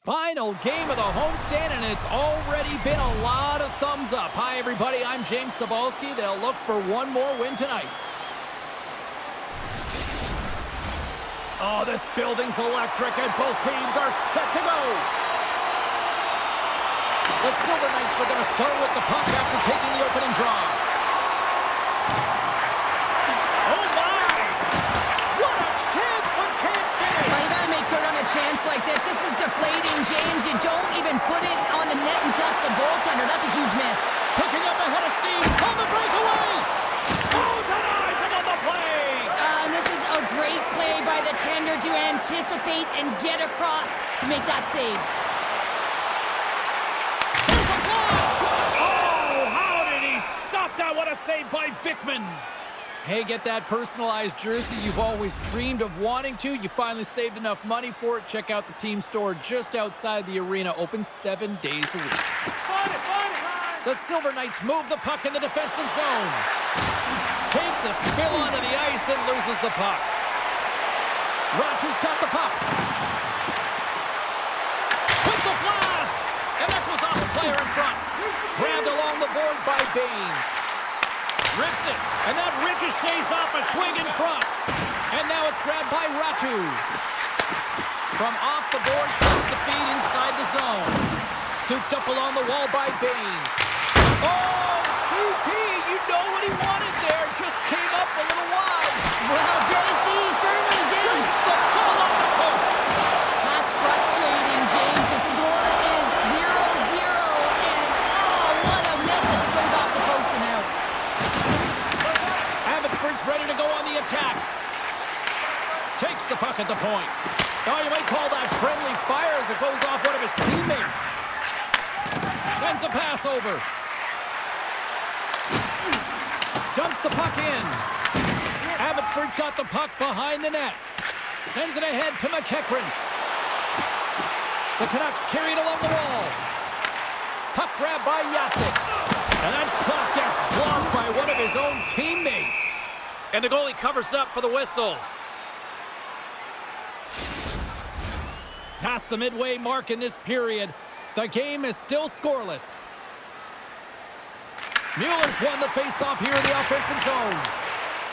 Final game of the homestand, and it's already been a lot of thumbs up. Hi, everybody. I'm James Cybulski. They'll look for one more win tonight. Oh, this building's electric, and both teams are set to go. The Silver Knights are going to start with the puck after taking the opening draw. Oh, my! What a chance, but can't finish! Well, you got to make good on a chance like this. This is deflating, James. You don't even put it on the net and dust the goaltender. That's a huge miss. Picking up ahead of steam on the breakaway! Oh, denies him on the play! And this is a great play by the tender to anticipate and get across to make that save. There's a blast! Oh, how did he stop that? What a save by Vickman! Hey, get that personalized jersey you've always dreamed of wanting to. You finally saved enough money for it. Check out the team store just outside the arena. Open 7 days a week. The Silver Knights move the puck in the defensive zone. Takes a spill onto the ice and loses the puck. Rogers got the puck. With the blast! And that goes off the player in front. Grabbed along the boards by Baines. Rips it, and that ricochets off a twig in front. And now it's grabbed by Ratu. From off the boards, puts the feed inside the zone. Scooped up along the wall by Baines. Oh, CP, you know what he wanted there. Just came up a little wide. Well, JC certainly did. Shoots the ball off the post. That's frustrating, James. The score is 0-0, and what a miss as it goes off the post and out. Abbotsford's ready to go on the attack. Takes the puck at the point. Oh, you might call that friendly fire as it goes off one of his teammates. Sends a pass over. Dumps the puck in. Abbotsford's got the puck behind the net. Sends it ahead to McEachran. The Canucks carry it along the wall. Puck grabbed by Yasik. And that shot gets blocked by one of his own teammates. And the goalie covers up for the whistle. Past the midway mark in this period, the game is still scoreless. Mueller's won the faceoff here in the offensive zone.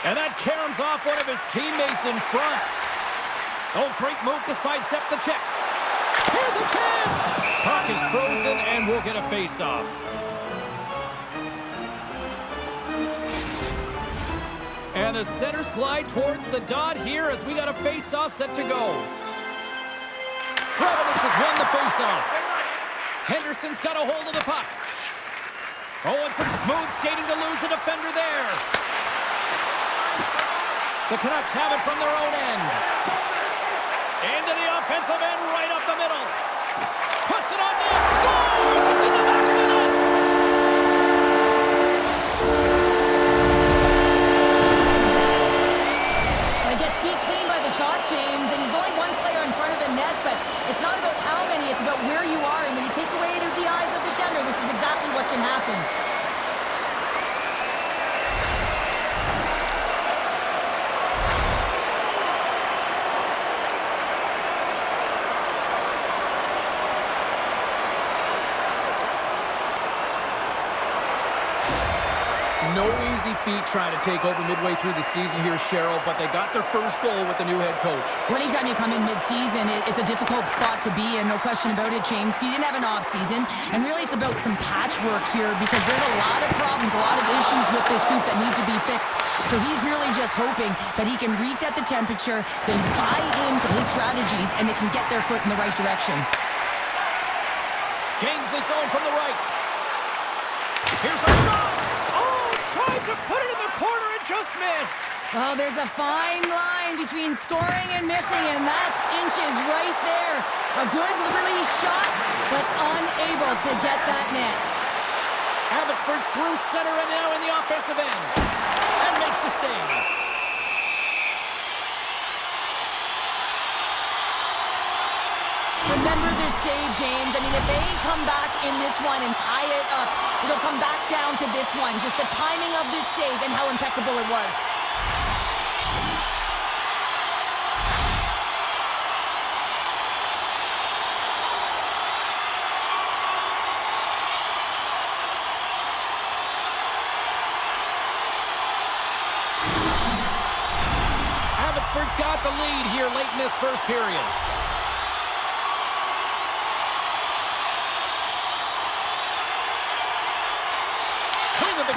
And that caroms off one of his teammates in front. Oh, great move to sidestep the check. Here's a chance! Puck is frozen and we'll get a faceoff. And the centers glide towards the dot here as we got a face-off set to go. Providence has won the face-off. Henderson's got a hold of the puck. Oh, and some smooth skating to lose the defender there. The Canucks have it from their own end. Into the offensive end, right up the middle. Puts it on net. Scores! It's in the back of the net. He gets beat clean by the shot, James, and he's only one player in front of the net, but it's not about how many, it's about where you are, and when you take away the eyes of the defender, this is exactly what can happen. No easy feat trying to take over midway through the season here, Cheryl, but they got their first goal with the new head coach. Well, anytime you come in mid-season, it's a difficult spot to be in, no question about it, James. You didn't have an off-season, and really it's about some patchwork here because there's a lot of problems, a lot of issues with this group that need to be fixed. So he's really just hoping that he can reset the temperature, then buy into his strategies, and they can get their foot in the right direction. Gains the zone from the right. Here's a shot! Tried to put it in the corner and just missed. Well, there's a fine line between scoring and missing, and that's inches right there. A good release shot, but unable to get that net. Abbotsford's through center and now in the offensive end. And makes the save. Remember their save, James. I mean, if they come back in this one and tie it up, it'll come back down to this one. Just the timing of this save and how impeccable it was. Abbotsford's got the lead here late in this first period.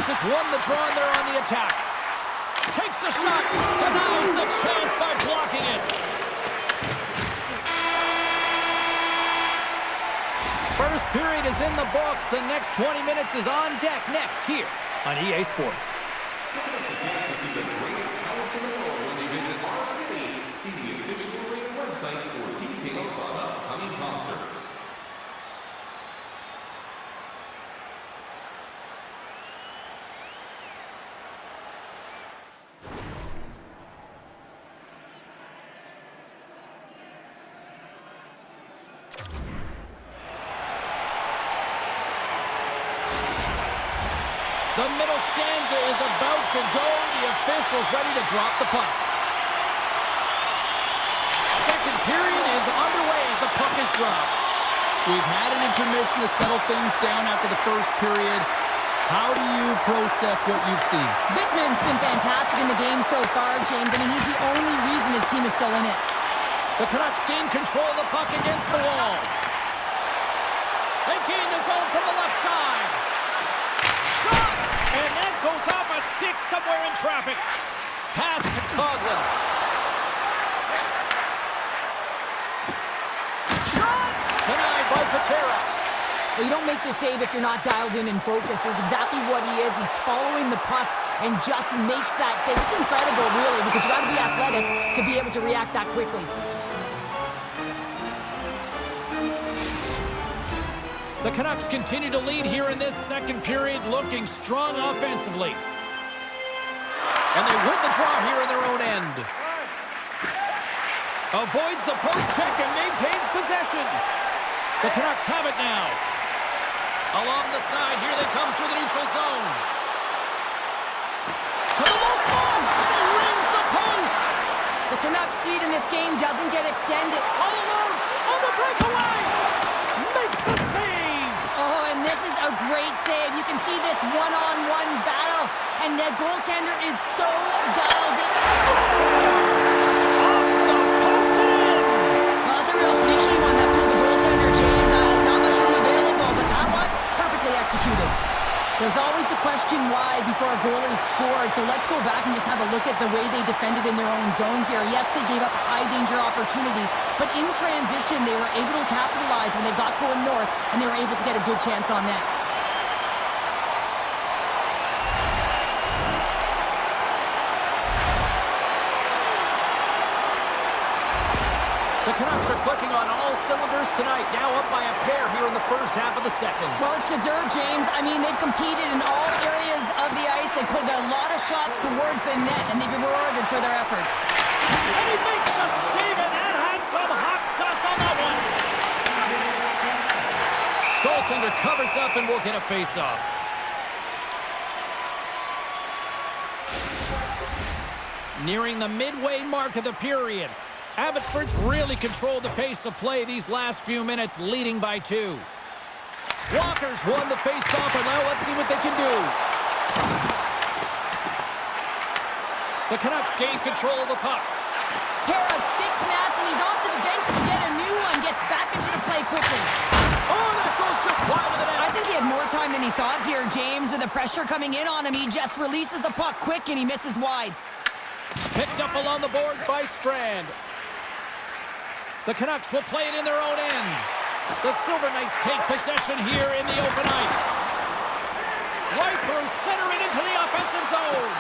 Just won the draw and they're on the attack. Takes a shot, denies the chance by blocking it. First period is in the books. The next 20 minutes is on deck next here on EA Sports. See the official arena website for details on upcoming concerts. The middle stanza is about to go. The officials ready to drop the puck. Second period is underway as the puck is dropped. We've had an intermission to settle things down after the first period. How do you process what you've seen? Wittman's been fantastic in the game so far, James. I mean, he's the only reason his team is still in it. The Canucks gain control of the puck against the wall. They gain the zone from the left side. Shot! And that goes off a stick somewhere in traffic. Pass to Coughlin. Shot! Denied by Patera. Well, you don't make the save if you're not dialed in and focused. That's exactly what he is. He's following the puck and just makes that save. It's incredible, really, because you got to be athletic to be able to react that quickly. The Canucks continue to lead here in this second period, looking strong offensively. And they win the draw here in their own end. Avoids the poke check and maintains possession. The Canucks have it now. Along the side, here they come through the neutral zone. To the low slot, and he rings the post. The Canucks lead in this game doesn't get extended. All alone, on the breakaway. Makes the save. Oh, and this is a great save. You can see this one-on-one battle, and the goaltender is so dialed in. Scores! Off the post and in. Well, that's a real sneaky one that pulled the goaltender, James. Not much room available, but that one, perfectly executed. There's always the question why before a goal is scored, so let's go back and just have a look at the way they defended in their own zone here. Yes, they gave up a high-danger opportunity, but in transition, they were able to capitalize when they got going north, and they were able to get a good chance on net. The Canucks are clicking on all cylinders tonight, now up by a pair here in the first half of the second. Well, it's deserved, James. I mean, they've competed in all areas of the ice. They put a lot of shots towards the net, and they've been rewarded for their efforts. And he makes the save, and that had some hot sauce on that one. Goaltender covers up, and we'll get a face-off. Nearing the midway mark of the period. Abbotsford's really controlled the pace of play these last few minutes, leading by 2. Walker's won the face-off, and now let's see what they can do. The Canucks gain control of the puck. Hera stick snaps, and he's off to the bench to get a new one. Gets back into the play quickly. Oh, that goes just wide of the net. I think he had more time than he thought here, James. With the pressure coming in on him, he just releases the puck quick, and he misses wide. Picked up along the boards by Strand. The Canucks will play it in their own end. The Silver Knights take possession here in the open ice. Right through center and into the offensive zone.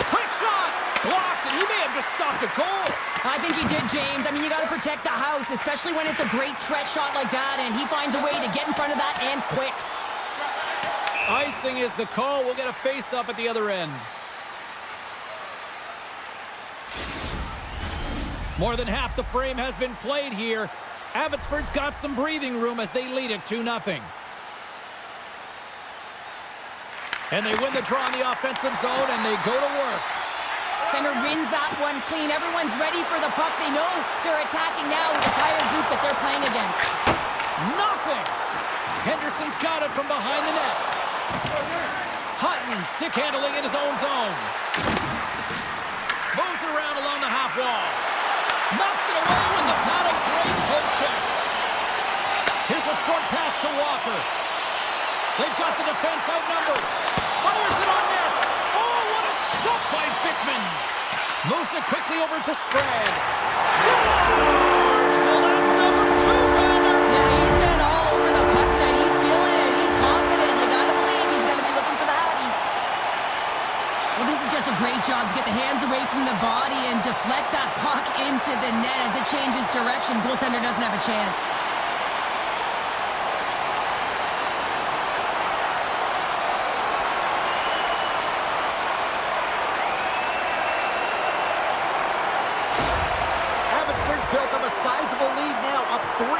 Quick shot! Blocked, and he may have just stopped a goal. I think he did, James. I mean, you got to protect the house, especially when it's a great threat shot like that, and he finds a way to get in front of that and quick. Icing is the call. We'll get a face-up at the other end. More than half the frame has been played here. Abbotsford's got some breathing room as they lead it 2-0. And they win the draw in the offensive zone, and they go to work. Center wins that one clean. Everyone's ready for the puck. They know they're attacking now with the tired group that they're playing against. Nothing! Henderson's got it from behind the net. Hutton stick handling in his own zone. Moves it around along the half wall. Knocks it away with the paddle. Great poke check. Here's a short pass to Walker. They've got the defense outnumbered. Fires it on net. Oh, what a stop by Bickman. Moves it quickly over to Strad. Scores! Well, that's number 2, Pounder. Yeah, he's been all over the puck tonight. He's feeling it. He's confident. You gotta believe he's gonna be looking for the hattie. Well, this is just a great job to get the hands away from the body and deflect that puck into the net as it changes direction. Goaltender doesn't have a chance. Built up a sizable lead now, up 3-0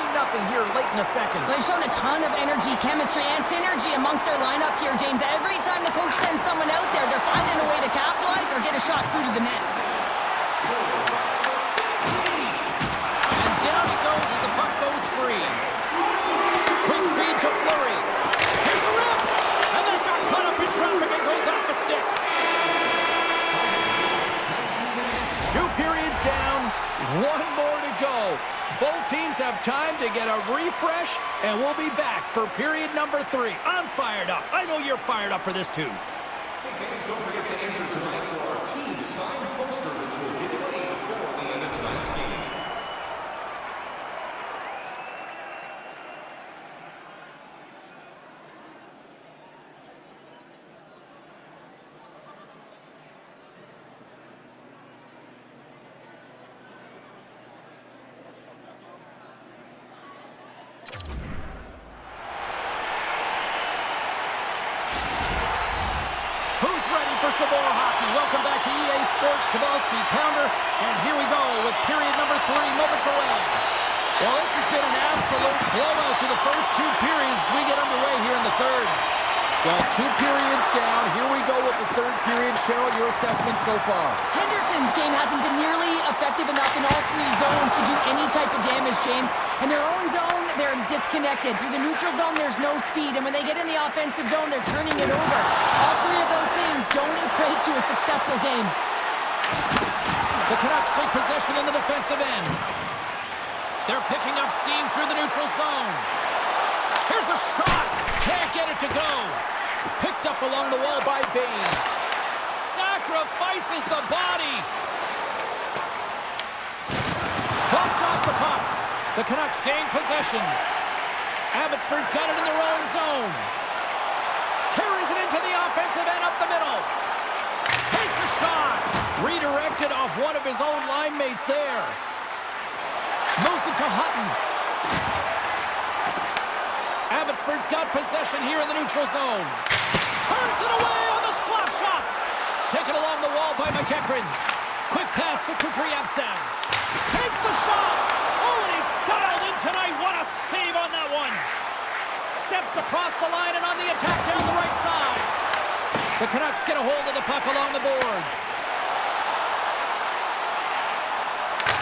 here late in the second. They've shown a ton of energy, chemistry, and synergy amongst their lineup here, James. Every time the coach sends someone out there, they're finding a way to capitalize or get a shot through to the net. And down he goes as the puck goes free. Quick feed to Fleury. Here's the rip! And then got caught up in traffic and goes off the stick. 2 periods down. 1 more to go. Both teams have time to get a refresh, and we'll be back for period number 3. I'm fired up. I know you're fired up for this too. Fans, don't forget to enter tonight for our team signed poster, which will give away before the end of tonight's game. Who's ready for some more hockey? Welcome back to EA Sports, Sabalski, Pounder, and here we go with period number 3, moments away. Well, this has been an absolute blowout through the first 2 periods as we get underway here in the third. Well, 2 periods down. Here we go with the third period. Cheryl, your assessment so far? Henderson's game hasn't been nearly effective enough in all 3 zones to do any type of damage, James. In their own zone, they're disconnected. Through the neutral zone, there's no speed. And when they get in the offensive zone, they're turning it over. All 3 of those things don't equate to a successful game. The Canucks take possession in the defensive end. They're picking up steam through the neutral zone. Here's a shot. Can't get it to go. Picked up along the wall by Baines. Sacrifices the body. Bumped off the puck. The Canucks gain possession. Abbotsford's got it in their own zone. Carries it into the offensive end up the middle. Takes a shot. Redirected off one of his own line mates there. Moves it to Hutton. Abbotsford's got possession here in the neutral zone. Turns it away on the slap shot. Taken along the wall by McEachran. Quick pass to Kudryavtsev. Takes the shot. Oh, and he's dialed in tonight. What a save on that one. Steps across the line and on the attack down the right side. The Canucks get a hold of the puck along the boards.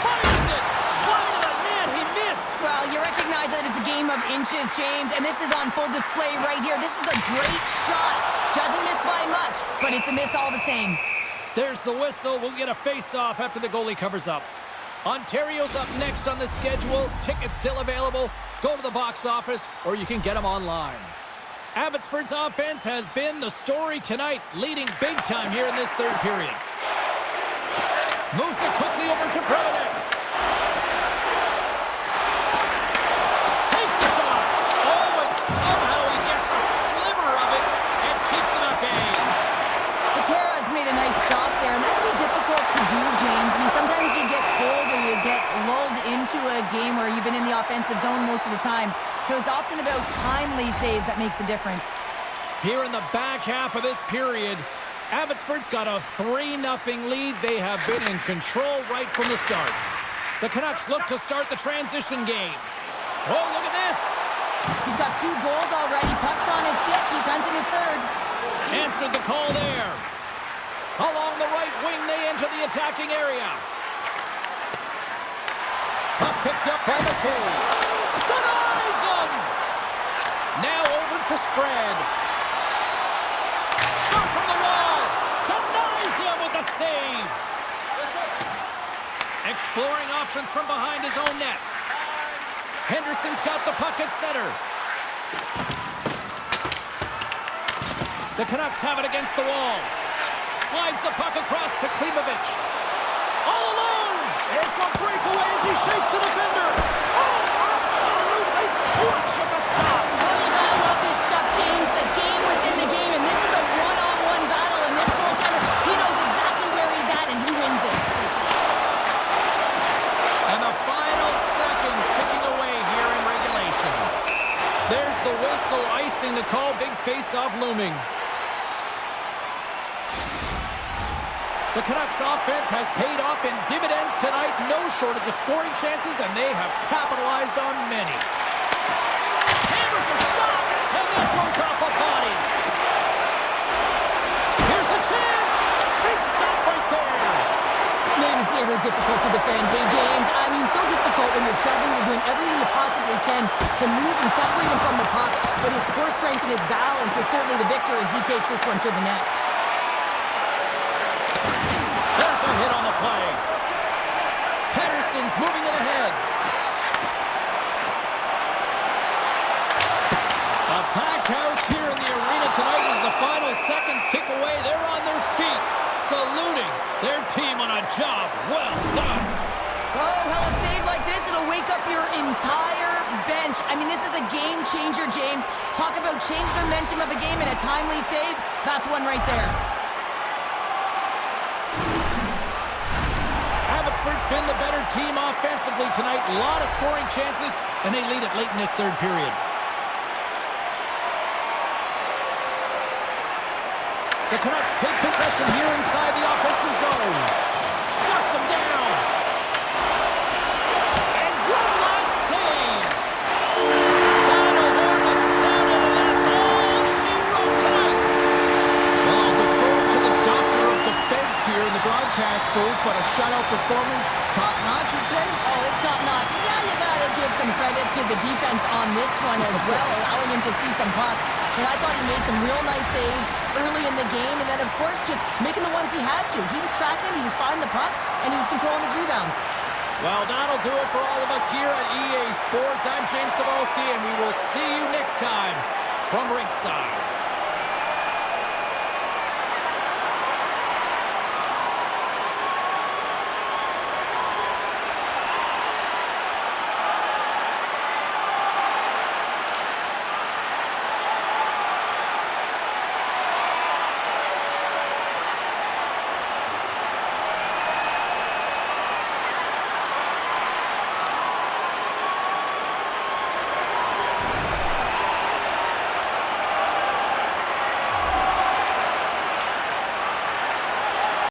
Fires it. Wide of the net. He missed. Well, you recognize that it's a game of inches, James, and this is on full display right here. This is a great shot. Doesn't miss by much, but it's a miss all the same. There's the whistle. We'll get a face-off after the goalie covers up. Ontario's up next on the schedule. Tickets still available. Go to the box office, or you can get them online. Abbotsford's offense has been the story tonight, leading big time here in this third period. Moves it quickly over to Provodek. Takes a shot. Oh, and somehow he gets a sliver of it and keeps him at bay. Patera's made a nice stop there, and that would be difficult to do, James. I mean, sometimes you get cold or you get lulled into a game where you've been in the offensive zone most of the time. So it's often about timely saves that makes the difference. Here in the back half of this period, Abbotsford's got a 3-0 lead. They have been in control right from the start. The Canucks look to start the transition game. Oh, look at this. He's got 2 goals already. Puck's on his stick. He's hunting his third. Answered the call there. Along the right wing, they enter the attacking area. Puck picked up by McKay. Denies him! Now over to Strad. Shot from the wall. Denies him with the save. Exploring options from behind his own net. Henderson's got the puck at center. The Canucks have it against the wall. Slides the puck across to Klimovich. All alone! It's a breakaway as he shakes the defender. Oh, absolutely clutch at the stop. Oh, you gotta love this stuff, James. The game within the game, and this is a one-on-one battle, and this goaltender, he knows exactly where he's at, and he wins it. And the final seconds ticking away here in regulation. There's the whistle, icing the call, big face-off looming. The Canucks offense has paid off in dividends tonight. No shortage of scoring chances, and they have capitalized on many. Hammers a shot, and that goes off a body. Here's a chance. Big stop right there. Man, it's ever difficult to defend. Hey, James, I mean, so difficult when you're shoving, you're doing everything you possibly can to move and separate him from the puck, but his core strength and his balance is certainly the victor as he takes this one to the net. There's a hit on the play. Henderson's moving it ahead. A packed house here in the arena tonight as the final seconds tick away. They're on their feet, saluting their team on a job well done. Oh, well, a save like this, it'll wake up your entire bench. I mean, this is a game changer, James. Talk about change the momentum of a game and a timely save. That's one right there. Abbotsford's been the better team offensively tonight. A lot of scoring chances, and they lead it late in this third period. The Canucks take possession here inside the offensive zone. Shuts them down. And one last save. Final horn is sounded, and that's all she wrote tonight. Well, I'll defer to the doctor of defense here in the broadcast booth, but a shutout performance, top-notch, you'd say? Oh, it's top-notch. Yeah, you gotta give some credit to the defense on this one as well, allowing him to see some pucks. And I thought he made some real nice saves early in the game, and then, of course, just making the ones he had to. He was tracking, he was finding the puck, and he was controlling his rebounds. Well, that'll do it for all of us here at EA Sports. I'm James Cebulski, and we will see you next time from Rinkside.